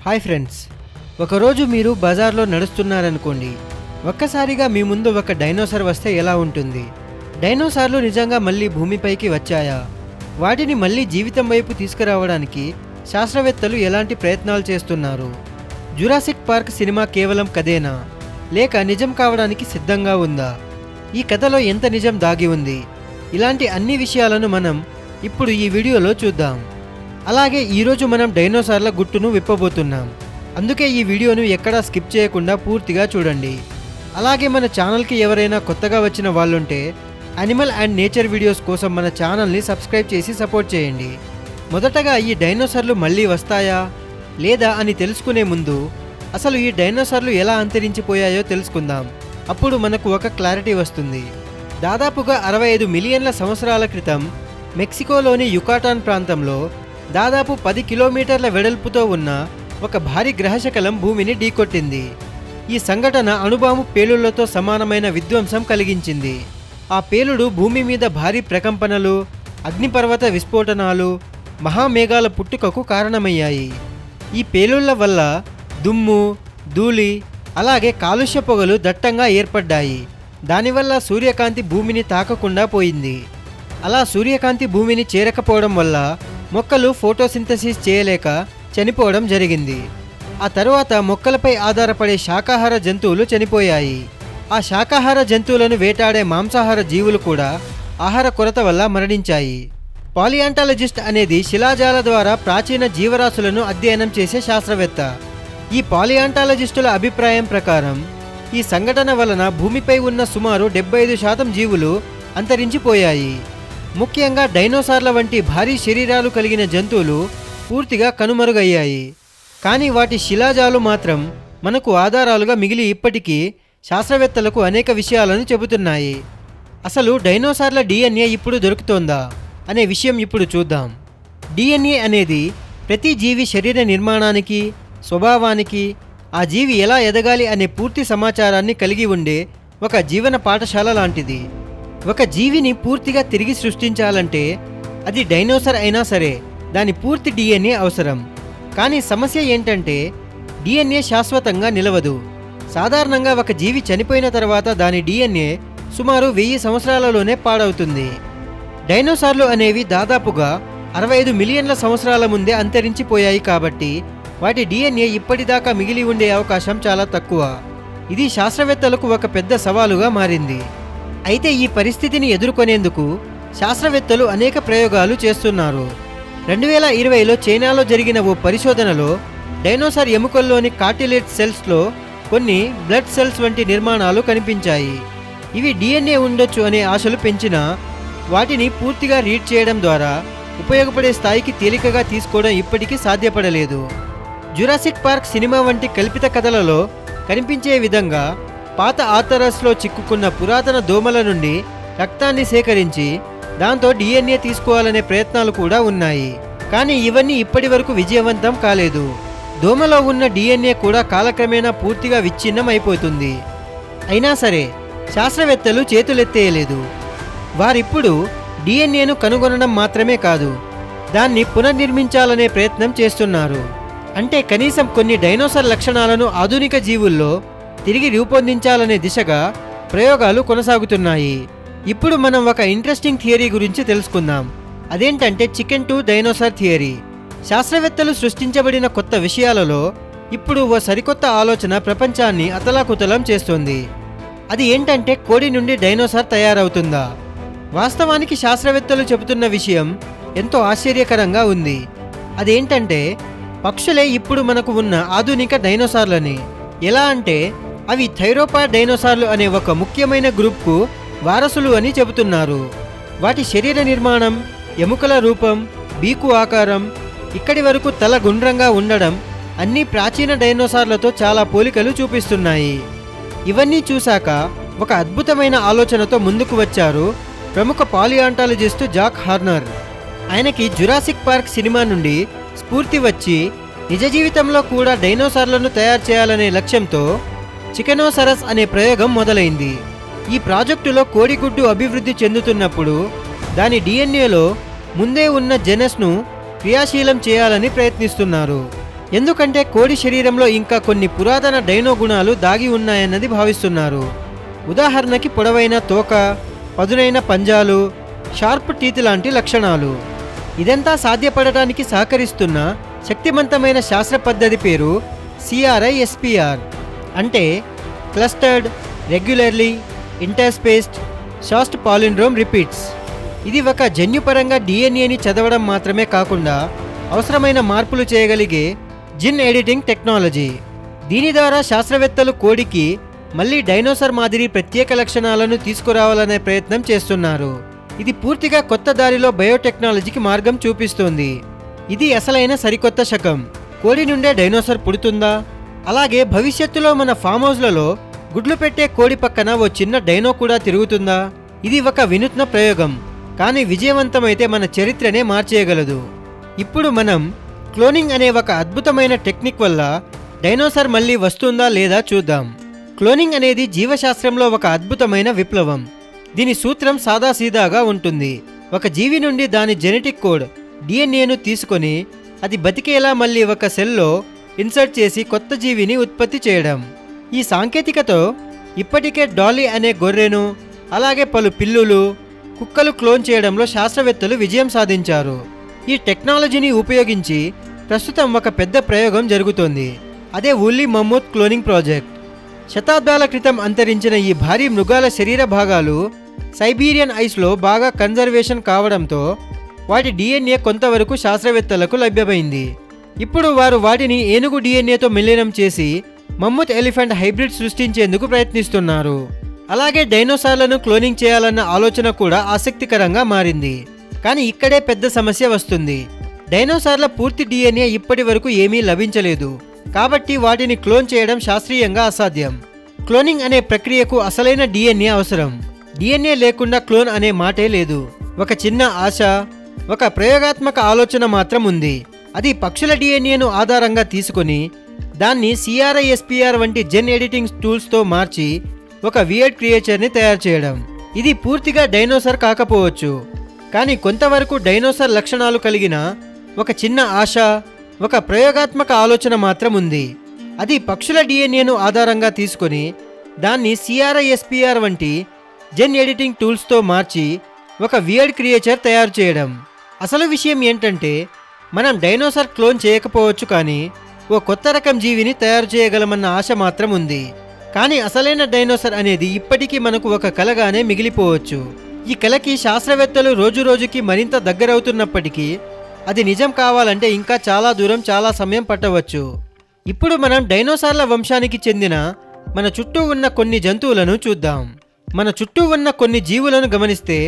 Hi friends, ఒకరోజు మీరు బజార్లో నడుస్తున్నారనుకోండి. ఒక్కసారిగా మీ ముందు ఒక డైనోసార్ వస్తే ఎలా ఉంటుంది? డైనోసార్లు నిజంగా మళ్ళీ భూమిపైకి వచ్చాయా? వాటిని మళ్ళీ జీవితం వైపు తీసుకురావడానికి శాస్త్రవేత్తలు ఎలాంటి ప్రయత్నాలు చేస్తున్నారు? జురాసిక్ పార్క్ సినిమా కేవలం కథేనా, లేక నిజం కావడానికి సిద్ధంగా ఉందా? ఈ కథలో ఎంత నిజం దాగి ఉంది? ఇలాంటి అన్ని విషయాలను మనం ఇప్పుడు ఈ వీడియోలో చూద్దాం. అలాగే ఈరోజు మనం డైనోసార్ల గుట్టును విప్పబోతున్నాం. అందుకే ఈ వీడియోను ఎక్కడా స్కిప్ చేయకుండా పూర్తిగా చూడండి. అలాగే మన ఛానల్కి ఎవరైనా కొత్తగా వచ్చిన వాళ్ళుంటే యానిమల్ అండ్ నేచర్ వీడియోస్ కోసం మన ఛానల్ని సబ్స్క్రైబ్ చేసి సపోర్ట్ చేయండి. మొదటగా ఈ డైనోసార్లు మళ్ళీ వస్తాయా లేదా అని తెలుసుకునే ముందు అసలు ఈ డైనోసార్లు ఎలా అంతరించిపోయాయో తెలుసుకుందాం. అప్పుడు మనకు ఒక క్లారిటీ వస్తుంది. దాదాపుగా 65 మిలియన్ల సంవత్సరాల క్రితం మెక్సికోలోని యుకాటాన్ ప్రాంతంలో దాదాపు 10 కిలోమీటర్ల వెడల్పుతో ఉన్న ఒక భారీ గ్రహశకలం భూమిని ఢీకొట్టింది. ఈ సంఘటన అణుబాంబు పేలుళ్లతో సమానమైన విధ్వంసం కలిగించింది. ఆ పేలుడు భూమి మీద భారీ ప్రకంపనలు, అగ్నిపర్వత విస్ఫోటనాలు, మహామేఘాల పుట్టుకకు కారణమయ్యాయి. ఈ పేలుళ్ల వల్ల దుమ్ము, ధూళి, అలాగే కాలుష్య పొగలు దట్టంగా ఏర్పడ్డాయి. దానివల్ల సూర్యకాంతి భూమిని తాకకుండా పోయింది. అలా సూర్యకాంతి భూమిని చేరకపోవడం వల్ల మొక్కలు ఫోటోసింథసిస్ చేయలేక చనిపోవడం జరిగింది. ఆ తరువాత మొక్కలపై ఆధారపడే శాకాహార జంతువులు చనిపోయాయి. ఆ శాకాహార జంతువులను వేటాడే మాంసాహార జీవులు కూడా ఆహార కొరత వల్ల మరణించాయి. పాలియాంటాలజిస్ట్ అనేది శిలాజాల ద్వారా ప్రాచీన జీవరాశులను అధ్యయనం చేసే శాస్త్రవేత్త. ఈ పాలియాంటాలజిస్టుల అభిప్రాయం ప్రకారం ఈ సంఘటన వలన భూమిపై ఉన్న సుమారు 75% జీవులు అంతరించిపోయాయి. ముఖ్యంగా డైనోసార్ల వంటి భారీ శరీరాలు కలిగిన జంతువులు పూర్తిగా కనుమరుగయ్యాయి. కానీ వాటి శిలాజాలు మాత్రం మనకు ఆధారాలుగా మిగిలి ఇప్పటికీ శాస్త్రవేత్తలకు అనేక విషయాలను చెబుతున్నాయి. అసలు డైనోసార్ల డిఎన్ఏ ఇప్పుడు దొరుకుతోందా అనే విషయం ఇప్పుడు చూద్దాం. డిఎన్ఏ అనేది ప్రతి జీవి శరీర నిర్మాణానికి, స్వభావానికి, ఆ జీవి ఎలా ఎదగాలి అనే పూర్తి సమాచారాన్ని కలిగి ఉండే ఒక జీవన పాఠశాల లాంటిది. ఒక జీవిని పూర్తిగా తిరిగి సృష్టించాలంటే అది డైనోసార్ అయినా సరే దాని పూర్తి డిఎన్ఏ అవసరం. కానీ సమస్య ఏంటంటే డిఎన్ఏ శాశ్వతంగా నిలవదు. సాధారణంగా ఒక జీవి చనిపోయిన తర్వాత దాని డిఎన్ఏ సుమారు 1000 సంవత్సరాలలోనే పాడవుతుంది. డైనోసార్లు అనేవి దాదాపుగా 65 మిలియన్ల సంవత్సరాల ముందే అంతరించిపోయాయి కాబట్టి వాటి డిఎన్ఏ ఇప్పటిదాకా మిగిలి ఉండే అవకాశం చాలా తక్కువ. ఇది శాస్త్రవేత్తలకు ఒక పెద్ద సవాలుగా మారింది. అయితే ఈ పరిస్థితిని ఎదుర్కొనేందుకు శాస్త్రవేత్తలు అనేక ప్రయోగాలు చేస్తున్నారు. 2020లో చైనాలో జరిగిన ఓ పరిశోధనలో డైనోసార్ ఎముకల్లోని కార్టిలేజ్ సెల్స్లో కొన్ని బ్లడ్ సెల్స్ వంటి నిర్మాణాలు కనిపించాయి. ఇవి డిఎన్ఏ ఉండొచ్చు అనే ఆశలు పెంచినా వాటిని పూర్తిగా రీడ్ చేయడం ద్వారా ఉపయోగపడే స్థాయికి తేలికగా తీసుకోవడం ఇప్పటికీ సాధ్యపడలేదు. జురాసిక్ పార్క్ సినిమా వంటి కల్పిత కథలలో కనిపించే విధంగా పాత ఆర్థరస్లో చిక్కుకున్న పురాతన దోమల నుండి రక్తాన్ని సేకరించి దాంతో డిఎన్ఏ తీసుకోవాలనే ప్రయత్నాలు కూడా ఉన్నాయి. కానీ ఇవన్నీ ఇప్పటి వరకు విజయవంతం కాలేదు. దోమలో ఉన్న డిఎన్ఏ కూడా కాలక్రమేణా పూర్తిగా విచ్ఛిన్నం అయిపోతుంది. అయినా సరే శాస్త్రవేత్తలు చేతులెత్తేయలేదు. వారిప్పుడు డిఎన్ఏను కనుగొనడం మాత్రమే కాదు, దాన్ని పునర్నిర్మించాలనే ప్రయత్నం చేస్తున్నారు. అంటే కనీసం కొన్ని డైనోసార్ లక్షణాలను ఆధునిక జీవుల్లో తిరిగి రూపొందించాలనే దిశగా ప్రయోగాలు కొనసాగుతున్నాయి. ఇప్పుడు మనం ఒక ఇంట్రెస్టింగ్ థియరీ గురించి తెలుసుకుందాం. అదేంటంటే చికెన్ టు డైనోసార్ థియరీ. శాస్త్రవేత్తలు సృష్టించబడిన కొత్త విషయాలలో ఇప్పుడు ఓ సరికొత్త ఆలోచన ప్రపంచాన్ని అతలాకుతలం చేస్తోంది. అది ఏంటంటే కోడి నుండి డైనోసార్ తయారవుతుందా? వాస్తవానికి శాస్త్రవేత్తలు చెబుతున్న విషయం ఎంతో ఆశ్చర్యకరంగా ఉంది. అదేంటంటే పక్షులే ఇప్పుడు మనకు ఉన్న ఆధునిక డైనోసార్లని. ఎలా అంటే అవి థైరోపాడ్ డైనోసార్లు అనే ఒక ముఖ్యమైన గ్రూప్కు వారసులు అని చెబుతున్నారు. వాటి శరీర నిర్మాణం, ఎముకల రూపం, బీకు ఆకారం, ఇక్కడి వరకు తల గుండ్రంగా ఉండడం అన్నీ ప్రాచీన డైనోసార్లతో చాలా పోలికలు చూపిస్తున్నాయి. ఇవన్నీ చూశాక ఒక అద్భుతమైన ఆలోచనతో ముందుకు వచ్చారు ప్రముఖ పాలియాంటాలజిస్టు జాక్ హార్నర్. ఆయనకి జురాసిక్ పార్క్ సినిమా నుండి స్ఫూర్తి వచ్చి నిజ జీవితంలో కూడా డైనోసార్లను తయారు చేయాలనే లక్ష్యంతో చికెనోసరస్ అనే ప్రయోగం మొదలైంది. ఈ ప్రాజెక్టులో కోడిగుడ్డు అభివృద్ధి చెందుతున్నప్పుడు దాని డిఎన్ఏలో ముందే ఉన్న జెనస్ను క్రియాశీలం చేయాలని ప్రయత్నిస్తున్నారు. ఎందుకంటే కోడి శరీరంలో ఇంకా కొన్ని పురాతన డైనో గుణాలు దాగి ఉన్నాయన్నది భావిస్తున్నారు. ఉదాహరణకి పొడవైన తోక, పదునైన పంజాలు, షార్ప్ టీత్ లాంటి లక్షణాలు. ఇదంతా సాధ్యపడటానికి సహకరిస్తున్న శక్తివంతమైన శాస్త్ర పద్ధతి పేరు CRISPR, అంటే clustered regularly interspaced short palindrome repeats. ఇది ఒక జన్యుపరంగా DNAని చదవడం మాత్రమే కాకుండా అవసరమైన మార్పులు చేయగలిగే జిన్ ఎడిటింగ్ టెక్నాలజీ. దీని ద్వారా శాస్త్రవేత్తలు కోడికి మళ్ళీ డైనోసార్ మాదిరి ప్రత్యేక లక్షణాలను తీసుకురావాలనే ప్రయత్నం చేస్తున్నారు. ఇది పూర్తిగా కొత్త దారిలో బయోటెక్నాలజీకి మార్గం చూపిస్తోంది. ఇది అసలైన సరికొత్త శకం. కోడి నుండే డైనోసార్ పుడుతుందా? అలాగే భవిష్యత్తులో మన ఫామ్ హౌస్లలో గుడ్లు పెట్టే కోడి పక్కన ఓ చిన్న డైనో కూడా తిరుగుతుందా? ఇది ఒక వినూత్న ప్రయోగం, కానీ విజయవంతమైతే మన చరిత్రనే మార్చేయగలదు. ఇప్పుడు మనం క్లోనింగ్ అనే ఒక అద్భుతమైన టెక్నిక్ వల్ల డైనోసార్ మళ్ళీ వస్తుందా లేదా చూద్దాం. క్లోనింగ్ అనేది జీవశాస్త్రంలో ఒక అద్భుతమైన విప్లవం. దీని సూత్రం సాదాసీదాగా ఉంటుంది. ఒక జీవి నుండి దాని జెనెటిక్ కోడ్ DNAను తీసుకొని అది బతికేలా మళ్ళీ ఒక సెల్లో ఇన్సర్ట్ చేసి కొత్త జీవిని ఉత్పత్తి చేయడం. ఈ సాంకేతికతో ఇప్పటికే డాలీ అనే గొర్రెను, అలాగే పలు పిల్లులు, కుక్కలు క్లోన్ చేయడంలో శాస్త్రవేత్తలు విజయం సాధించారు. ఈ టెక్నాలజీని ఉపయోగించి ప్రస్తుతం ఒక పెద్ద ప్రయోగం జరుగుతోంది. అదే వూల్లీ మమ్మూత్ క్లోనింగ్ ప్రాజెక్ట్. శతాబ్దాల క్రితం అంతరించిన ఈ భారీ మృగాల శరీర భాగాలు సైబీరియన్ ఐస్లో బాగా కన్జర్వేషన్ కావడంతో వాటి DNA కొంతవరకు శాస్త్రవేత్తలకు లభ్యమైంది. ఇప్పుడు వారు వాటిని ఏనుగు DNAతో మిళనం చేసి మమ్మూత్ ఎలిఫెంట్ హైబ్రిడ్ సృష్టించేందుకు ప్రయత్నిస్తున్నారు. అలాగే డైనోసార్లను క్లోనింగ్ చేయాలన్న ఆలోచన కూడా ఆసక్తికరంగా మారింది. కానీ ఇక్కడే పెద్ద సమస్య వస్తుంది. డైనోసార్ల పూర్తి DNA ఇప్పటి వరకు ఏమీ లభించలేదు. కాబట్టి వాటిని క్లోన్ చేయడం శాస్త్రీయంగా అసాధ్యం. క్లోనింగ్ అనే ప్రక్రియకు అసలైన DNA అవసరం. DNA లేకుండా క్లోన్ అనే మాటే లేదు. ఒక చిన్న ఆశ, ఒక ప్రయోగాత్మక ఆలోచన మాత్రం ఉంది. అది పక్షుల DNAను ఆధారంగా తీసుకొని దాన్ని CRISPR వంటి జెన్ ఎడిటింగ్ టూల్స్తో మార్చి ఒక వియర్డ్ క్రియేచర్ని తయారు చేయడం. ఇది పూర్తిగా డైనోసార్ కాకపోవచ్చు, కానీ కొంతవరకు డైనోసార్ లక్షణాలు కలిగిన ఒక చిన్న ఆశ, ఒక ప్రయోగాత్మక ఆలోచన మాత్రం ఉంది. అది పక్షుల DNAను ఆధారంగా తీసుకొని దాన్ని CRISPR వంటి జెన్ ఎడిటింగ్ టూల్స్తో మార్చి ఒక వియర్డ్ క్రియేచర్ తయారు చేయడం. అసలు విషయం ఏంటంటే, మనం డైనోసార్ క్లోన్ చేయకపోవచ్చు, కానీ ఓ కొత్త రకం జీవిని తయారు చేయగలమన్న ఆశ మాత్రం ఉంది. కానీ అసలైన డైనోసార్ అనేది ఇప్పటికీ మనకు ఒక కలగానే మిగిలిపోవచ్చు. ఈ కలకి శాస్త్రవేత్తలు రోజురోజుకి మరింత దగ్గరవుతున్నప్పటికీ అది నిజం కావాలంటే ఇంకా చాలా దూరం, చాలా సమయం పట్టవచ్చు. ఇప్పుడు మనం డైనోసార్ల వంశానికి చెందిన మన చుట్టూ ఉన్న కొన్ని జంతువులను చూద్దాం. మన చుట్టూ ఉన్న కొన్ని జీవులను గమనిస్తే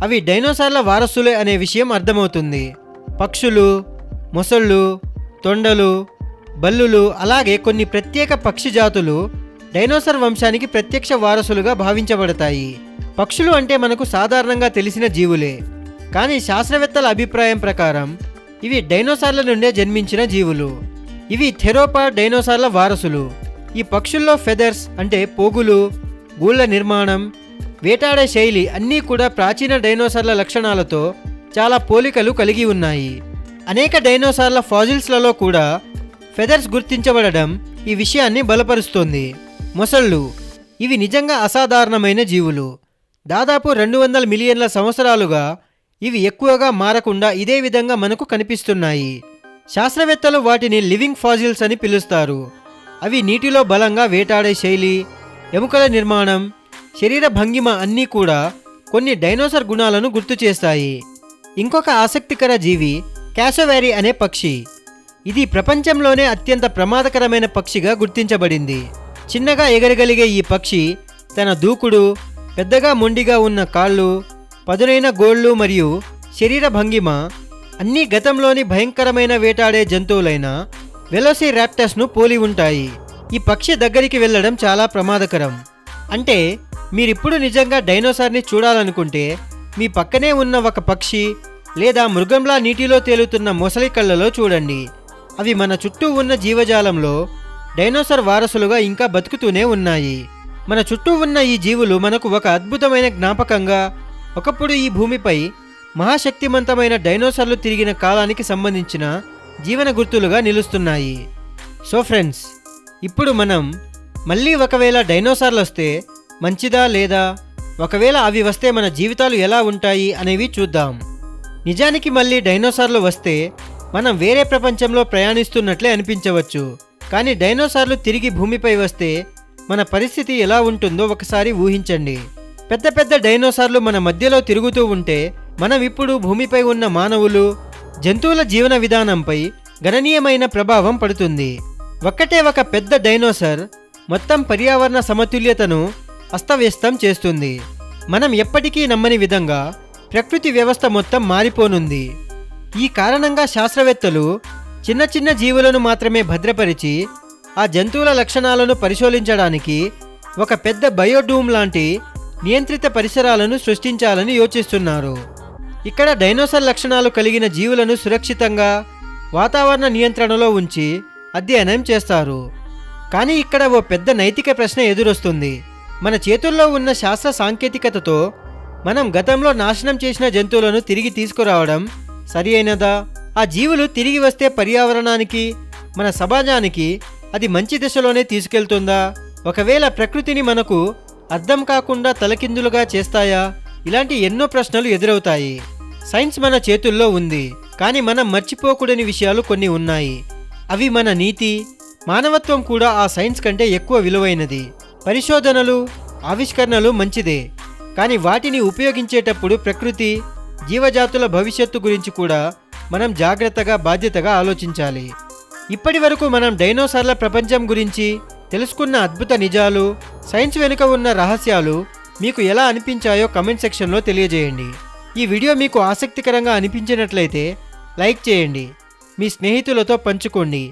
అవి డైనోసార్ల వారసులే అనే విషయం అర్థమవుతుంది. పక్షులు, మొసళ్ళు, తొండలు, బల్లులు, అలాగే కొన్ని ప్రత్యేక పక్షి జాతులు డైనోసార్ వంశానికి ప్రత్యక్ష వారసులుగా భావించబడతాయి. పక్షులు అంటే మనకు సాధారణంగా తెలిసిన జీవులే, కానీ శాస్త్రవేత్తల అభిప్రాయం ప్రకారం ఇవి డైనోసార్ల నుండే జన్మించిన జీవులు. ఇవి థెరోపాడ్ డైనోసార్ల వారసులు. ఈ పక్షుల్లో ఫెదర్స్ అంటే పోగులు, గూళ్ళ నిర్మాణం, వేటాడే శైలి అన్నీ కూడా ప్రాచీన డైనోసార్ల లక్షణాలతో చాలా పోలికలు కలిగి ఉన్నాయి. అనేక డైనోసార్ల ఫాజిల్స్లలో కూడా ఫెదర్స్ గుర్తించబడడం ఈ విషయాన్ని బలపరుస్తోంది. మొసళ్ళు, ఇవి నిజంగా అసాధారణమైన జీవులు. దాదాపు 200 మిలియన్ల సంవత్సరాలుగా ఇవి ఎక్కువగా మారకుండా ఇదే విధంగా మనకు కనిపిస్తున్నాయి. శాస్త్రవేత్తలు వాటిని లివింగ్ ఫాజిల్స్ అని పిలుస్తారు. అవి నీటిలో బలంగా వేటాడే శైలి, ఎముకల నిర్మాణం, శరీర భంగిమ అన్నీ కూడా కొన్ని డైనోసార్ గుణాలను గుర్తు చేస్తాయి. ఇంకొక ఆసక్తికర జీవి క్యాసోవారీ అనే పక్షి. ఇది ప్రపంచంలోనే అత్యంత ప్రమాదకరమైన పక్షిగా గుర్తించబడింది. చిన్నగా ఎగరగలిగే ఈ పక్షి తన దూకుడు, పెద్దగా మొండిగా ఉన్న కాళ్ళు, పదునైన గోళ్ళు మరియు శరీర భంగిమ అన్నీ గతంలోని భయంకరమైన వేటాడే జంతువులైన వెలోసిరాప్టర్స్ను పోలి ఉంటాయి. ఈ పక్షి దగ్గరికి వెళ్ళడం చాలా ప్రమాదకరం. అంటే మీరిప్పుడు నిజంగా డైనోసార్ని చూడాలనుకుంటే మీ పక్కనే ఉన్న ఒక పక్షి లేదా మృగంలా నీటిలో తేలుతున్న మొసలి కళ్ళలో చూడండి. అవి మన చుట్టూ ఉన్న జీవజాలంలో డైనోసార్ వారసులుగా ఇంకా బతుకుతూనే ఉన్నాయి. మన చుట్టూ ఉన్న ఈ జీవులు మనకు ఒక అద్భుతమైన జ్ఞాపకంగా, ఒకప్పుడు ఈ భూమిపై మహాశక్తివంతమైన డైనోసార్లు తిరిగిన కాలానికి సంబంధించిన జీవన గుర్తులుగా నిలుస్తున్నాయి. సో ఫ్రెండ్స్, ఇప్పుడు మనం మళ్ళీ ఒకవేళ డైనోసార్లు వస్తే మంచిదా లేదా, ఒకవేళ అవి వస్తే మన జీవితాలు ఎలా ఉంటాయి అనేవి చూద్దాం. నిజానికి మళ్ళీ డైనోసార్లు వస్తే మనం వేరే ప్రపంచంలో ప్రయాణిస్తున్నట్లే అనిపించవచ్చు. కానీ డైనోసార్లు తిరిగి భూమిపై వస్తే మన పరిస్థితి ఎలా ఉంటుందో ఒకసారి ఊహించండి. పెద్ద పెద్ద డైనోసార్లు మన మధ్యలో తిరుగుతూ ఉంటే మనం ఇప్పుడు భూమిపై ఉన్న మానవులు, జంతువుల జీవన విధానంపై గణనీయమైన ప్రభావం పడుతుంది. ఒక్కటే ఒక పెద్ద డైనోసార్ మొత్తం పర్యావరణ సమతుల్యతను అస్తవ్యస్తం చేస్తుంది. మనం ఎప్పటికీ నమ్మని విధంగా ప్రకృతి వ్యవస్థ మొత్తం మారిపోనుంది. ఈ కారణంగా శాస్త్రవేత్తలు చిన్న చిన్న జీవులను మాత్రమే భద్రపరిచి ఆ జంతువుల లక్షణాలను పరిశోధించడానికి ఒక పెద్ద బయోడూమ్ లాంటి నియంత్రిత పరిసరాలను సృష్టించాలని యోచిస్తున్నారు. ఇక్కడ డైనోసార్ లక్షణాలు కలిగిన జీవులను సురక్షితంగా వాతావరణ నియంత్రణలో ఉంచి అధ్యయనం చేస్తారు. కానీ ఇక్కడ ఓ పెద్ద నైతిక ప్రశ్న ఎదురొస్తుంది. మన చేతుల్లో ఉన్న శాస్త్ర సాంకేతికతతో మనం గతంలో నాశనం చేసిన జంతువులను తిరిగి తీసుకురావడం సరి అయినదా? ఆ జీవులు తిరిగి వస్తే పర్యావరణానికి, మన సమాజానికి అది మంచి దిశలోనే తీసుకెళ్తుందా? ఒకవేళ ప్రకృతిని మనకు అర్థం కాకుండా తలకిందులుగా చేస్తాయా? ఇలాంటి ఎన్నో ప్రశ్నలు ఎదురవుతాయి. సైన్స్ మన చేతుల్లో ఉంది, కానీ మనం మర్చిపోకూడని విషయాలు కొన్ని ఉన్నాయి. అవి మన నీతి, మానవత్వం కూడా ఆ సైన్స్ కంటే ఎక్కువ విలువైనది. పరిశోధనలు, ఆవిష్కరణలు మంచిదే, కానీ వాటిని ఉపయోగించేటప్పుడు ప్రకృతి, జీవజాతుల భవిష్యత్తు గురించి కూడా మనం జాగ్రత్తగా, బాధ్యతగా ఆలోచించాలి. ఇప్పటి వరకు మనం డైనోసార్ల ప్రపంచం గురించి తెలుసుకున్న అద్భుత నిజాలు, సైన్స్ వెనుక ఉన్న రహస్యాలు మీకు ఎలా అనిపించాయో కమెంట్ సెక్షన్లో తెలియజేయండి. ఈ వీడియో మీకు ఆసక్తికరంగా అనిపించినట్లయితే లైక్ చేయండి, మీ స్నేహితులతో పంచుకోండి.